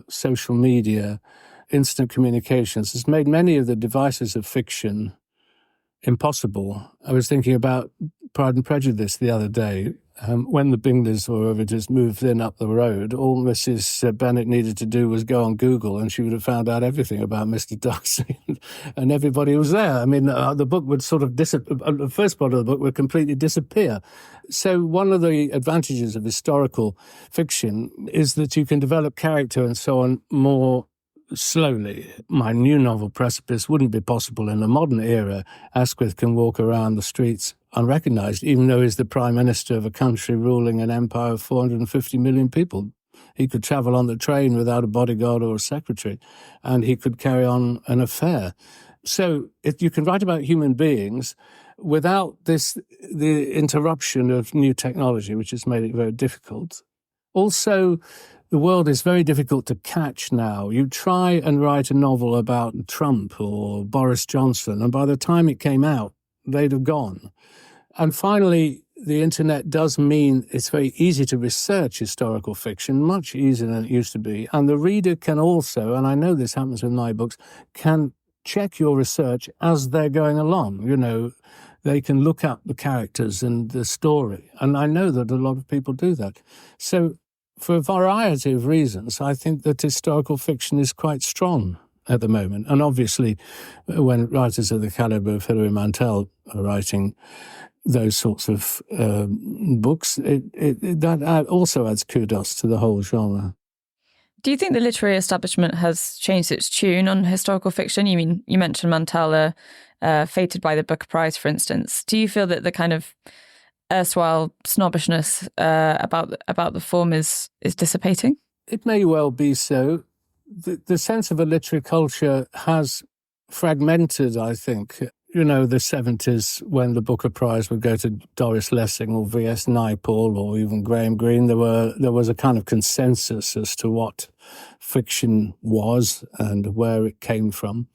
social media, instant communications has made many of the devices of fiction impossible. I was thinking about Pride and Prejudice the other day. When the Bingleys or whoever just moved in up the road, all Mrs. Bennet needed to do was go on Google and she would have found out everything about Mr. Darcy and everybody was there. I mean, the book would sort of the first part of the book would completely disappear. So one of the advantages of historical fiction is that you can develop character and so on more slowly. My new novel, Precipice, wouldn't be possible in a modern era. Asquith can walk around the streets unrecognised, even though he's the Prime Minister of a country ruling an empire of 450 million people. He could travel on the train without a bodyguard or a secretary, and he could carry on an affair. So you can write about human beings without the interruption of new technology, which has made it very difficult. Also, the world is very difficult to catch now. You try and write a novel about Trump or Boris Johnson, and by the time it came out, they'd have gone. And finally, the internet does mean it's very easy to research historical fiction, much easier than it used to be. And the reader can also, and I know this happens with my books, can check your research as they're going along. You know, they can look up the characters and the story. And I know that a lot of people do that. So for a variety of reasons, I think that historical fiction is quite strong at the moment. And obviously, when writers of the caliber of Hilary Mantel are writing those sorts of books, that also adds kudos to the whole genre. Do you think the literary establishment has changed its tune on historical fiction? You mentioned Mantel, fated by the Booker Prize, for instance. Do you feel that the kind of erstwhile snobbishness about the form is dissipating? It may well be so. The sense of a literary culture has fragmented, I think. You know, the 70s, when the Booker Prize would go to Doris Lessing or V.S. Naipaul or even Graham Greene, there was a kind of consensus as to what fiction was and where it came from.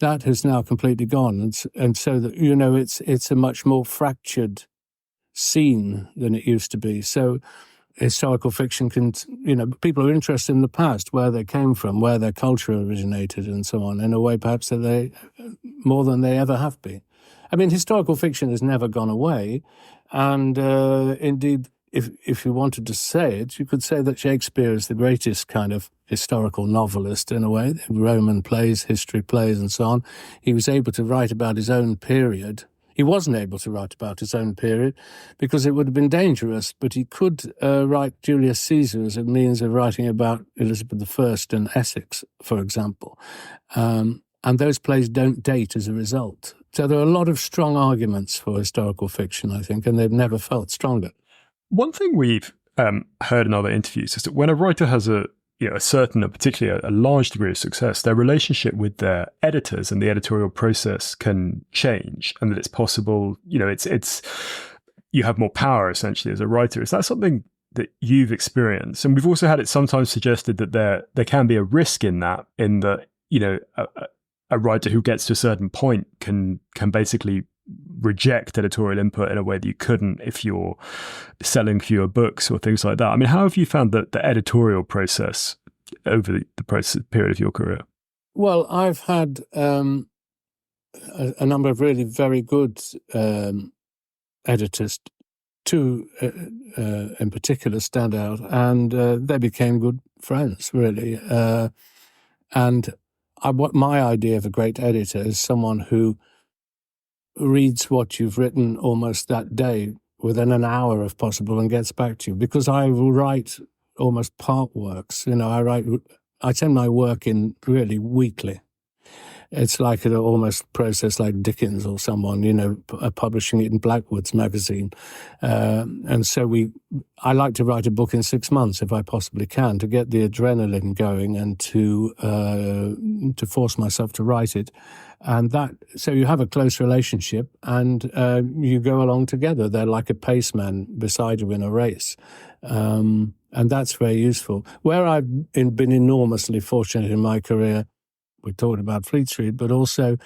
That has now completely gone. And so that, you know, it's a much more fractured scene than it used to be. So historical fiction can, you know, people are interested in the past, where they came from, where their culture originated and so on, in a way perhaps that they, more than they ever have been. I mean, historical fiction has never gone away. And indeed, if you wanted to say it, you could say that Shakespeare is the greatest kind of historical novelist in a way. Roman plays, history plays and so on. He was able to write about his own period. He wasn't able to write about his own period because it would have been dangerous, but he could write Julius Caesar as a means of writing about Elizabeth I and Essex, for example. And those plays don't date as a result. So there are a lot of strong arguments for historical fiction, I think, and they've never felt stronger. One thing we've heard in other interviews is that when a writer has a certain, or particularly a large degree of success, their relationship with their editors and the editorial process can change, and that it's possible, it's you have more power essentially as a writer. Is that something that you've experienced? And we've also had it sometimes suggested that there can be a risk in that, a writer who gets to a certain point can basically reject editorial input in a way that you couldn't if you're selling fewer books or things like that. I mean, how have you found the editorial process over the period of your career? Well, I've had a number of really very good editors, two in particular stand out, and they became good friends, really. What my idea of a great editor is someone who reads what you've written almost that day, within an hour if possible, and gets back to you. Because I will write almost part works. I send my work in really weekly. It's like an almost process like Dickens or someone, publishing it in Blackwood's magazine. And so I like to write a book in 6 months if I possibly can, to get the adrenaline going and to force myself to write it. And so you have a close relationship and you go along together. They're like a paceman beside you in a race. And that's very useful. Where I've been enormously fortunate in my career, we talked about Fleet Street, but also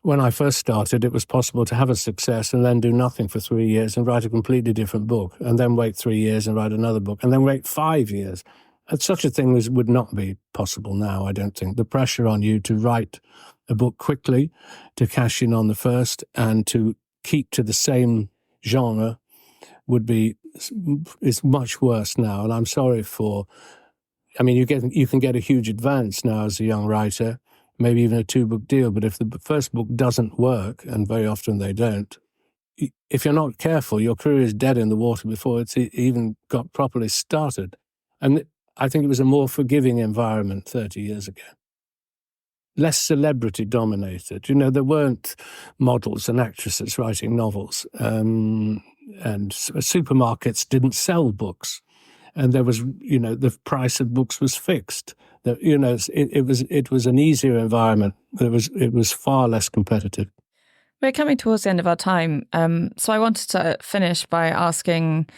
when I first started, it was possible to have a success and then do nothing for 3 years and write a completely different book, and then wait 3 years and write another book, and then wait 5 years. And such a thing would not be possible now, I don't think. The pressure on you to write a book quickly to cash in on the first, and to keep to the same genre is much worse now. And I'm sorry you can get a huge advance now as a young writer, maybe even a 2-book deal. But if the first book doesn't work, and very often they don't, if you're not careful, your career is dead in the water before it's even got properly started. And I think it was a more forgiving environment 30 years ago. Less celebrity dominated. There weren't models and actresses writing novels, and supermarkets didn't sell books. And there was, the price of books was fixed. It was an easier environment. It was far less competitive. We're coming towards the end of our time. So I wanted to finish by asking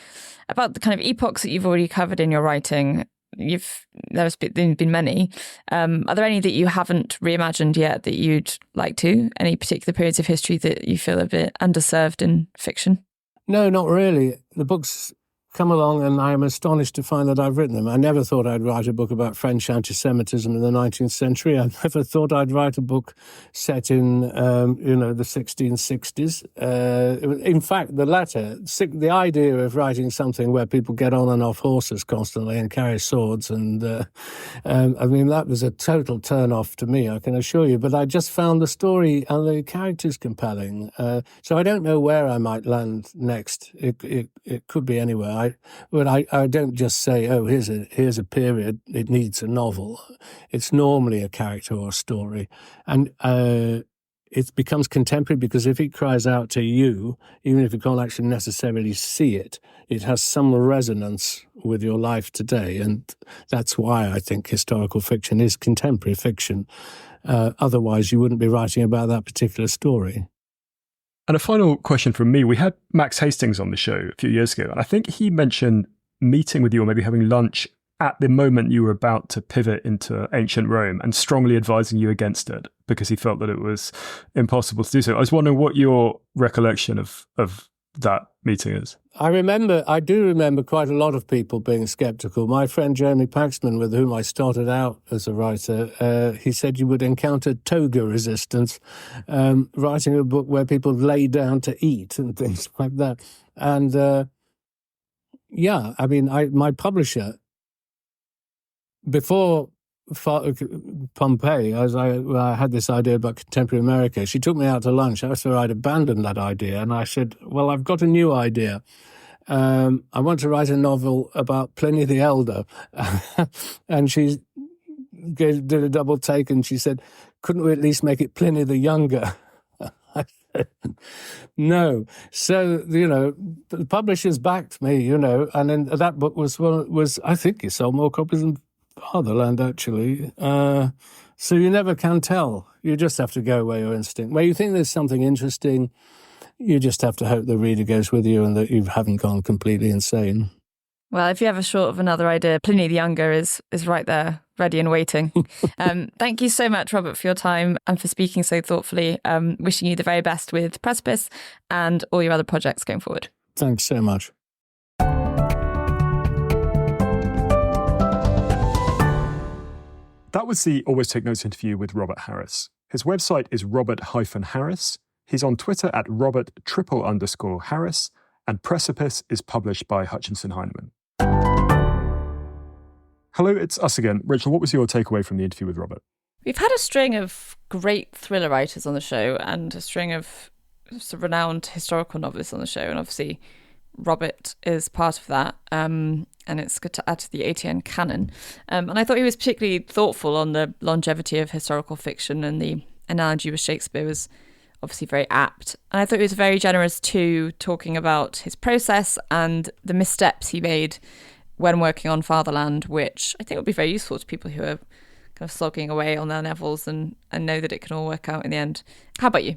about the kind of epochs that you've already covered in your writing. There's been many. Are there any that you haven't reimagined yet that you'd like to? Any particular periods of history that you feel a bit underserved in fiction? No, not really. The books come along and I'm astonished to find that I've written them. I never thought I'd write a book about French anti-Semitism in the 19th century. I never thought I'd write a book set in, the 1660s. In fact, the latter, the idea of writing something where people get on and off horses constantly and carry swords, and that was a total turn-off to me, I can assure you. But I just found the story and the characters compelling. So I don't know where I might land next. It could be anywhere. I don't just say, oh, here's a period, it needs a novel. It's normally a character or a story. And it becomes contemporary because if it cries out to you, even if you can't actually necessarily see it, it has some resonance with your life today. And that's why I think historical fiction is contemporary fiction. Otherwise, you wouldn't be writing about that particular story. And a final question from me. We had Max Hastings on the show a few years ago, and I think he mentioned meeting with you or maybe having lunch at the moment you were about to pivot into ancient Rome and strongly advising you against it because he felt that it was impossible to do so. I was wondering what your recollection of that meeting is. I do remember quite a lot of people being sceptical. My friend Jeremy Paxman, with whom I started out as a writer, he said you would encounter toga resistance, writing a book where people lay down to eat and things like that. And my publisher, before Pompeii, as I had this idea about contemporary America, she took me out to lunch after I'd abandoned that idea, and I said, well, I've got a new idea. I want to write a novel about Pliny the Elder. And she did a double take and she said, couldn't we at least make it Pliny the Younger? I said, no. So, the publishers backed me, and then that book was I think he sold more copies than Fatherland, actually. So you never can tell. You just have to go where your instinct. Where you think there's something interesting, you just have to hope the reader goes with you and that you haven't gone completely insane. Well, if you ever short of another idea, Pliny the Younger is right there, ready and waiting. Thank you so much, Robert, for your time and for speaking so thoughtfully. Wishing you the very best with Precipice and all your other projects going forward. Thanks so much. That was the Always Take Notes interview with Robert Harris. His website is Robert-Harris. He's on Twitter at Robert_Harris, and Precipice is published by Hutchinson Heinemann. Hello, it's us again. Rachel, what was your takeaway from the interview with Robert? We've had a string of great thriller writers on the show and a string of renowned historical novelists on the show, and obviously Robert is part of that. And it's good to add to the ATN canon. And I thought he was particularly thoughtful on the longevity of historical fiction, and the analogy with Shakespeare was obviously very apt. And I thought he was very generous too, talking about his process and the missteps he made when working on Fatherland, which I think would be very useful to people who are kind of slogging away on their novels and know that it can all work out in the end. How about you?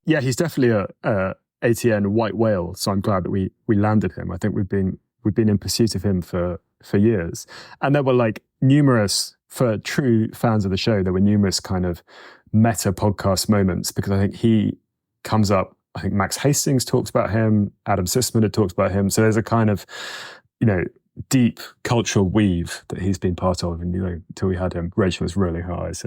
Yeah, he's definitely a ATN white whale, so I'm glad that we landed him. I think we've been in pursuit of him for years. And there were numerous, for true fans of the show, there were numerous kind of meta podcast moments, because I think he comes up, I think Max Hastings talks about him, Adam Sisman had talked about him. So there's a kind of, deep cultural weave that he's been part of, and until we had him, Rachel was rolling her eyes.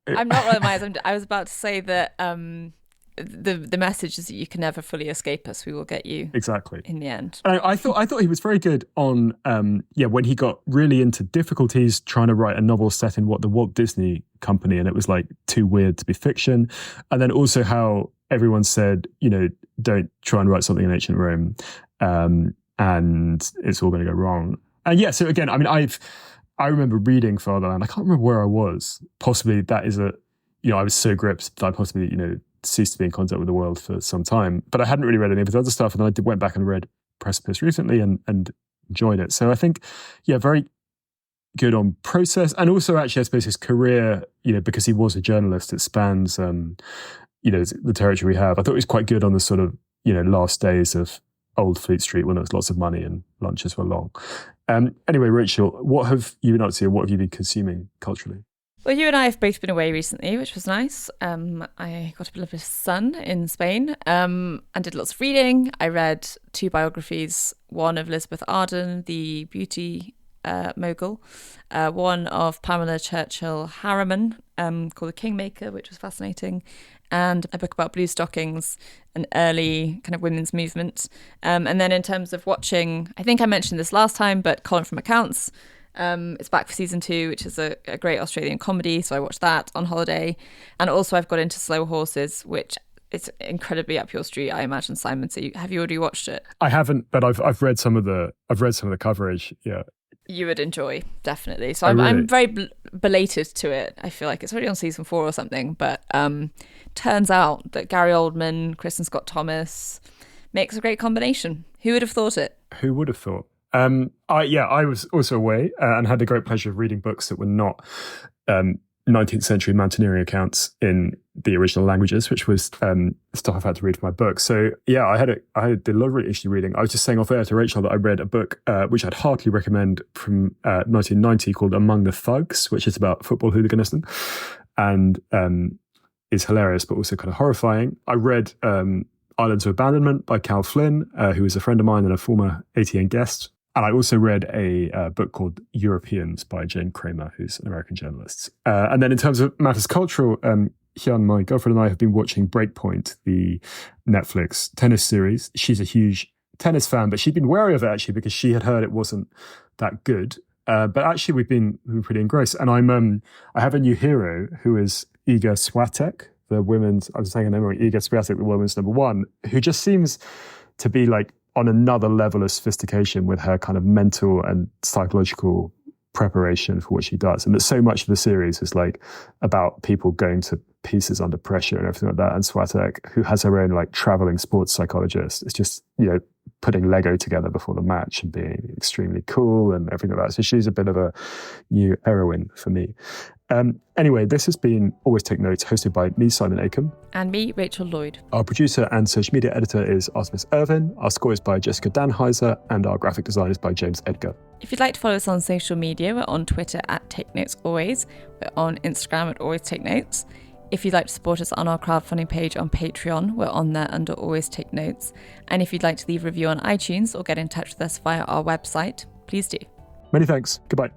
I'm not rolling my eyes. I was about to say that the message is that you can never fully escape us. We will get you exactly in the end. And I thought he was very good on when he got really into difficulties trying to write a novel set in the Walt Disney Company, and it was like too weird to be fiction, and then also how everyone said, don't try and write something in ancient Rome, and it's all going to go wrong. And so again, I mean, I remember reading Fatherland. I can't remember where I was. Possibly that is I was so gripped that I possibly ceased to be in contact with the world for some time. But I hadn't really read any of his other stuff, and then I went back and read Precipice recently and enjoyed it. So I think, very good on process, and also actually I suppose his career, because he was a journalist, it spans the territory we have. I thought he was quite good on the sort of last days of Old Fleet Street when there was lots of money and lunches were long. Anyway, Rachel, what have you been up to? What have you been consuming culturally? Well, you and I have both been away recently, which was nice. I got a bit of sun in Spain and did lots of reading. I read 2 biographies, one of Elizabeth Arden, the beauty mogul, one of Pamela Churchill Harriman called The Kingmaker, which was fascinating, and a book about blue stockings, an early kind of women's movement. And then in terms of watching, I think I mentioned this last time, but Colin from Accounts, it's back for season 2, which is a great Australian comedy. So I watched that on holiday. And also I've got into Slow Horses, which is incredibly up your street, I imagine, Simon. So have you already watched it? I haven't, but I've read some of the coverage. Yeah. You would enjoy, definitely. So I'm very belated to it. I feel like it's already on season 4 or something, but turns out that Gary Oldman, Kristen Scott Thomas makes a great combination. Who would have thought it? Who would have thought? I was also away and had the great pleasure of reading books that were not 19th century mountaineering accounts in the original languages, which was stuff I've had to read for my book. So I did a lot of really interesting reading. I was just saying off air to Rachel that I read a book which I'd heartily recommend from 1990 called Among the Thugs, which is about football hooliganism, and is hilarious but also kind of horrifying. I read Islands of Abandonment by Cal Flynn, who is a friend of mine and a former ATN guest. And I also read a book called Europeans by Jane Kramer, who's an American journalist. And then in terms of matters cultural, Hyun, my girlfriend, and I have been watching Breakpoint, the Netflix tennis series. She's a huge tennis fan, but she'd been wary of it actually because she had heard it wasn't that good. But actually we've been pretty engrossed. And I have a new hero who is Iga Swiatek, the women's, I was saying her name wrong, Iga Swiatek, the women's number 1, who just seems to be like on another level of sophistication with her kind of mental and psychological preparation for what she does. And that so much of the series is like about people going to pieces under pressure and everything like that. And Swiatek, who has her own like traveling sports psychologist, is just, putting Lego together before the match and being extremely cool and everything like that. So she's a bit of a new heroine for me. Anyway, this has been Always Take Notes, hosted by me, Simon Acomb. And me, Rachel Lloyd. Our producer and social media editor is Artemis Irvin. Our score is by Jessica Danheiser, and our graphic design is by James Edgar. If you'd like to follow us on social media, we're on Twitter at Take Notes Always. We're on Instagram at Always Take Notes. If you'd like to support us on our crowdfunding page on Patreon, we're on there under Always Take Notes. And if you'd like to leave a review on iTunes or get in touch with us via our website, please do. Many thanks. Goodbye.